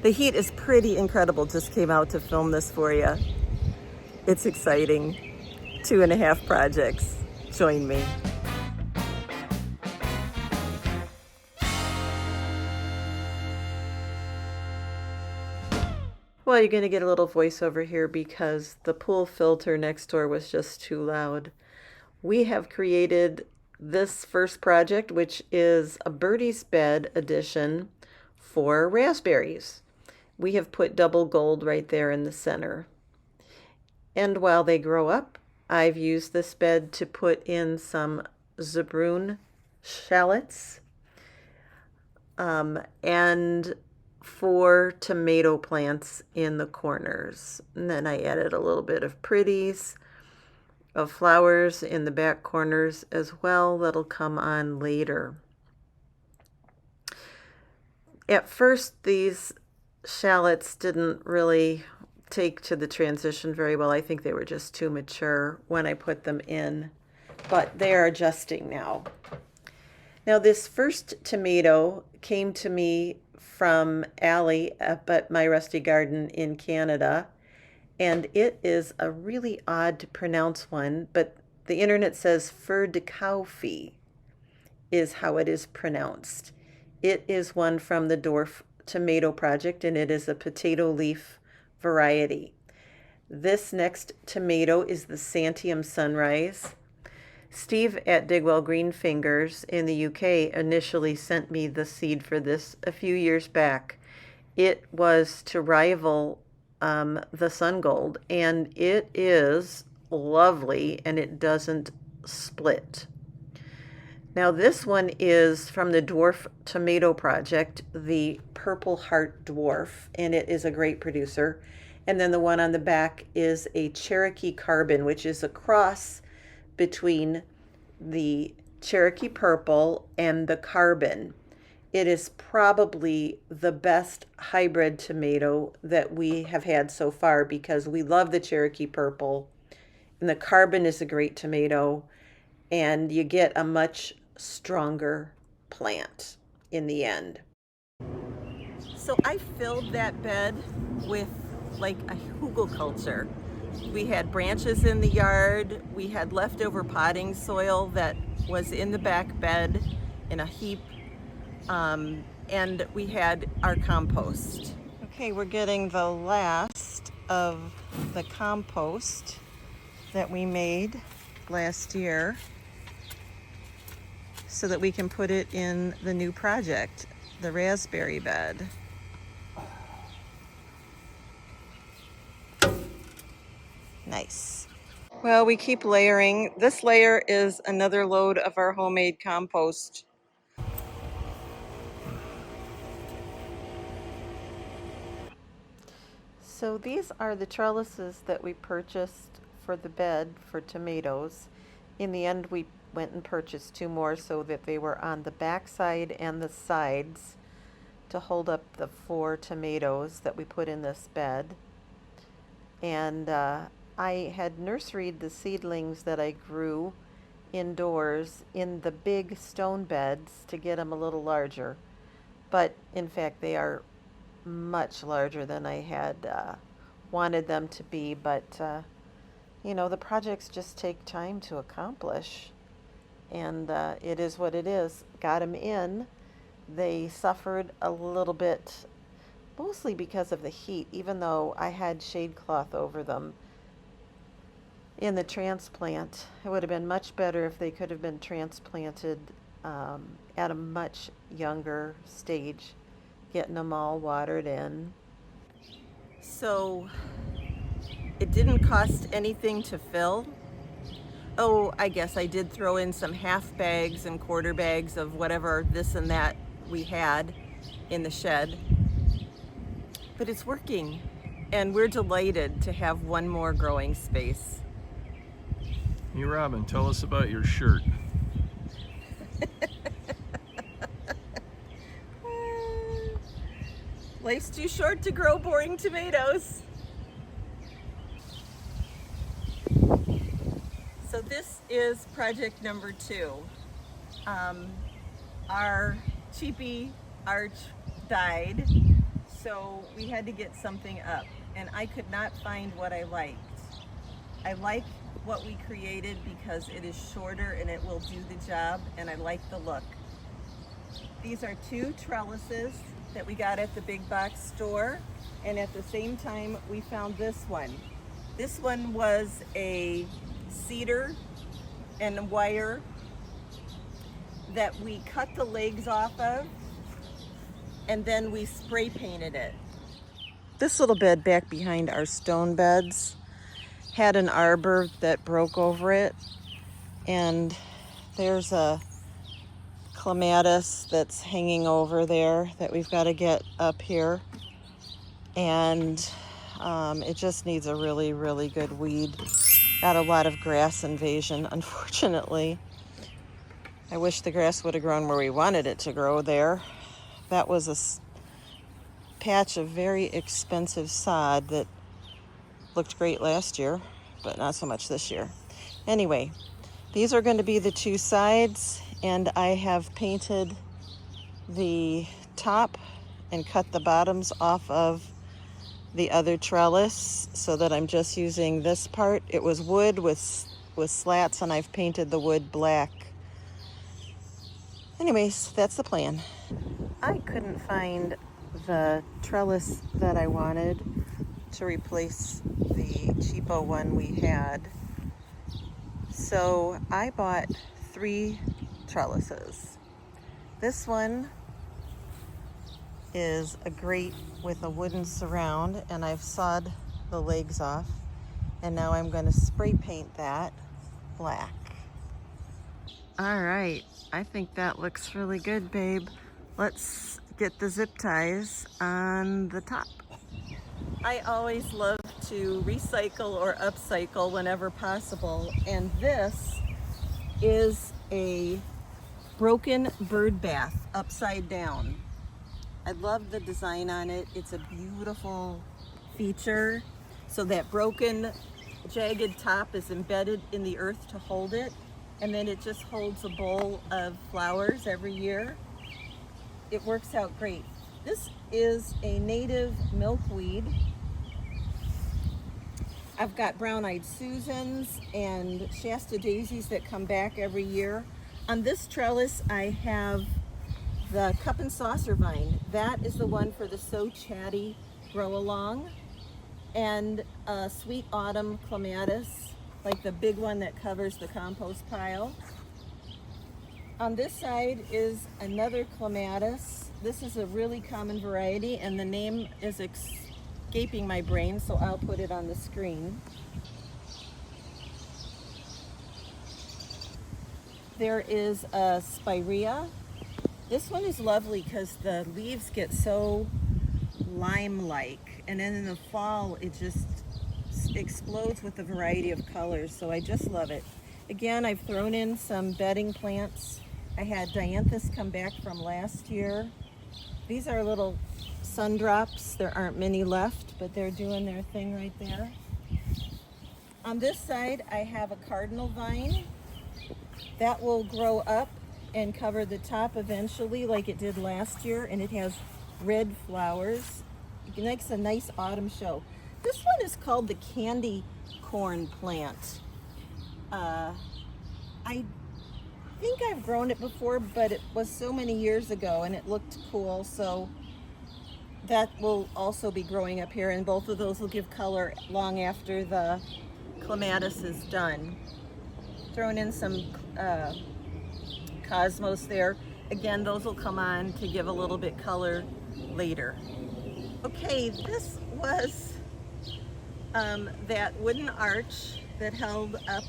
The heat is pretty incredible. Just came out to film this for you. It's exciting. 2.5 projects. Join me. Well, you're going to get a little voiceover here because the pool filter next door was just too loud. We have created this first project, which is a Birdies bed edition for raspberries. We have put double gold right there in the center. And while they grow up, I've used this bed to put in some Zebrune shallots and 4 tomato plants in the corners. And then I added a little bit of pretties, of flowers in the back corners as well. That'll come on later. At first, these shallots didn't really take to the transition very well. I think they were just too mature when I put them in, but they are adjusting now. Now, this first tomato came to me from Allie up at My Rusty Garden in Canada, and it is a really odd to pronounce one, but the internet says fur de cow-fee is how it is pronounced. It is one from the Dwarf Tomato Project, and it is a potato leaf variety. This next tomato is the Santiam Sunrise. Steve at Digwell Green Fingers in the UK initially sent me the seed for this a few years back. It was to rival the Sun Gold, and it is lovely, and it doesn't split. Now this one is from the Dwarf Tomato Project, the Purple Heart Dwarf, and it is a great producer. And then the one on the back is a Cherokee Carbon, which is a cross between the Cherokee Purple and the Carbon. It is probably the best hybrid tomato that we have had so far because we love the Cherokee Purple, and the Carbon is a great tomato, and you get a much stronger plant in the end. So I filled that bed with like a hugelkultur. We had branches in the yard, we had leftover potting soil that was in the back bed in a heap, and we had our compost. Okay, we're getting the last of the compost that we made last year so that we can put it in the new project, the raspberry bed. Nice. Well, we keep layering. This layer is another load of our homemade compost. So these are the trellises that we purchased for the bed for tomatoes. In the end, we went and purchased 2 more so that they were on the back side and the sides to hold up the 4 tomatoes that we put in this bed. And I had nurseryed the seedlings that I grew indoors in the big stone beds to get them a little larger. But in fact, they are much larger than I had wanted them to be. But, you know, the projects just take time to accomplish. And it is what it is. Got them in. They suffered a little bit, mostly because of the heat, even though I had shade cloth over them. In the transplant, it would have been much better if they could have been transplanted at a much younger stage, getting them all watered in. So it didn't cost anything to fill. Oh, I guess I did throw in some half bags and quarter bags of whatever this and that we had in the shed. But it's working, and we're delighted to have one more growing space. Hey Robin, tell us about your shirt. Life's too short to grow boring tomatoes. So this is project number 2. Our cheapy arch died, So we had to get something up, and I could not find what I liked. I like what we created because it is shorter and it will do the job, and I like the look. These are 2 trellises that we got at the big box store, and at the same time we found this one. This one was a cedar and wire that we cut the legs off of, and then we spray painted it. This little bed back behind our stone beds had an arbor that broke over it, and there's a clematis that's hanging over there that we've got to get up here, and it just needs a really, really good weed. Got a lot of grass invasion, unfortunately. I wish the grass would have grown where we wanted it to grow there. That was a patch of very expensive sod that looked great last year, but not so much this year. Anyway, these are going to be the 2 sides, and I have painted the top and cut the bottoms off of the other trellis so that I'm just using this part. It was wood with slats, and I've painted the wood black. Anyways, that's the plan. I couldn't find the trellis that I wanted to replace the cheapo one we had. So I bought 3 trellises. This one is a grate with a wooden surround, and I've sawed the legs off, and now I'm going to spray paint that black. All right, I think that looks really good, babe. Let's get the zip ties on the top. I always love to recycle or upcycle whenever possible, and this is a broken bird bath upside down. I love the design on it. It's a beautiful feature. So that broken, jagged top is embedded in the earth to hold it, and then it just holds a bowl of flowers every year. It works out great. This is a native milkweed. I've got brown-eyed Susans and Shasta daisies that come back every year. On this trellis, I have the cup and saucer vine. That is the one for the Sow Chatty Grow Along, and Sweet Autumn Clematis, like the big one that covers the compost pile. On this side is another clematis. This is a really common variety, and the name is escaping my brain, so I'll put it on the screen. There is a spirea. This one is lovely because the leaves get so lime-like, and then in the fall it just explodes with a variety of colors, so I just love it. Again, I've thrown in some bedding plants. I had dianthus come back from last year. These are little sundrops. There aren't many left, but they're doing their thing right there. On this side, I have a cardinal vine. That will grow up and cover the top eventually like it did last year, and it has red flowers. It makes a nice autumn show. This one is called the candy corn plant. I think I've grown it before, but it was so many years ago and it looked cool, so that will also be growing up here, and both of those will give color long after the clematis is done. Thrown in some cosmos there. Again, those will come on to give a little bit color later. Okay, this was that wooden arch that held up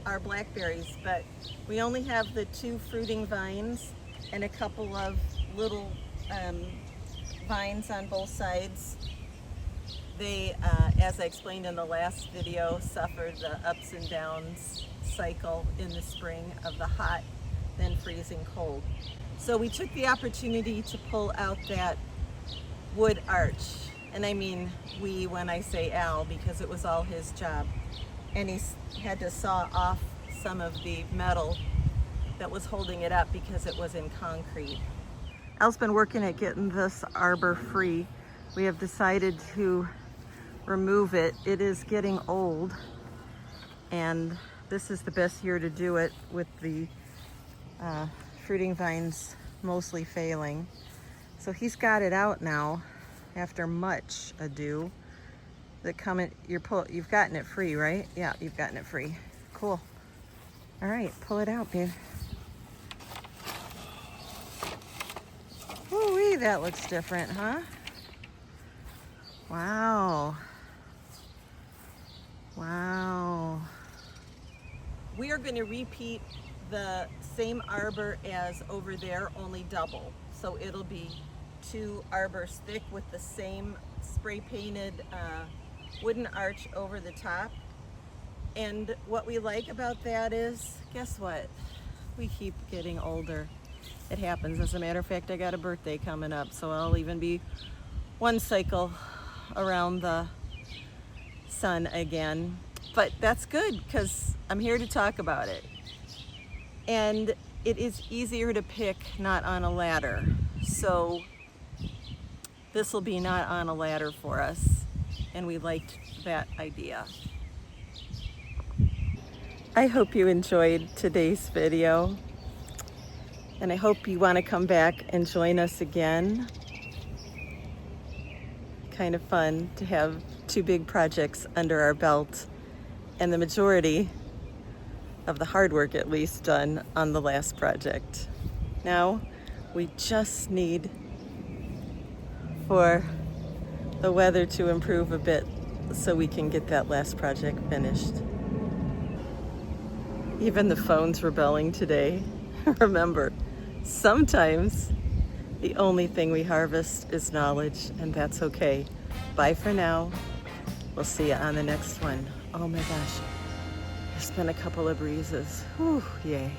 our blackberries, but we only have the 2 fruiting vines and a couple of little vines on both sides. They, as I explained in the last video, suffered the ups and downs cycle in the spring of the hot, then freezing cold. So we took the opportunity to pull out that wood arch, and I mean we when I say Al, because it was all his job, and he had to saw off some of the metal that was holding it up because it was in concrete. Al's been working at getting this arbor free. we have decided to remove it. It is getting old, and this is the best year to do it with the fruiting vines mostly failing. So he's got it out now after much ado. You've gotten it free, right? Yeah, you've gotten it free. Cool. All right, pull it out, babe. Ooh-wee, that looks different, huh? Wow. Wow. We are going to repeat the same arbor as over there, only double. So it'll be 2 arbors thick with the same spray painted wooden arch over the top. And what we like about that is, guess what? We keep getting older. It happens. As a matter of fact, I got a birthday coming up, so I'll even be 1 cycle around the sun again. But that's good because I'm here to talk about it. And it is easier to pick not on a ladder. So this will be not on a ladder for us. And we liked that idea. I hope you enjoyed today's video. And I hope you want to come back and join us again. Kind of fun to have 2 big projects under our belt, and the majority of the hard work at least done on the last project. Now we just need for the weather to improve a bit so we can get that last project finished. Even the phone's rebelling today. Remember, sometimes the only thing we harvest is knowledge, and that's okay. Bye for now. We'll see you on the next one. Oh my gosh, there's been a couple of breezes. Whew, yay.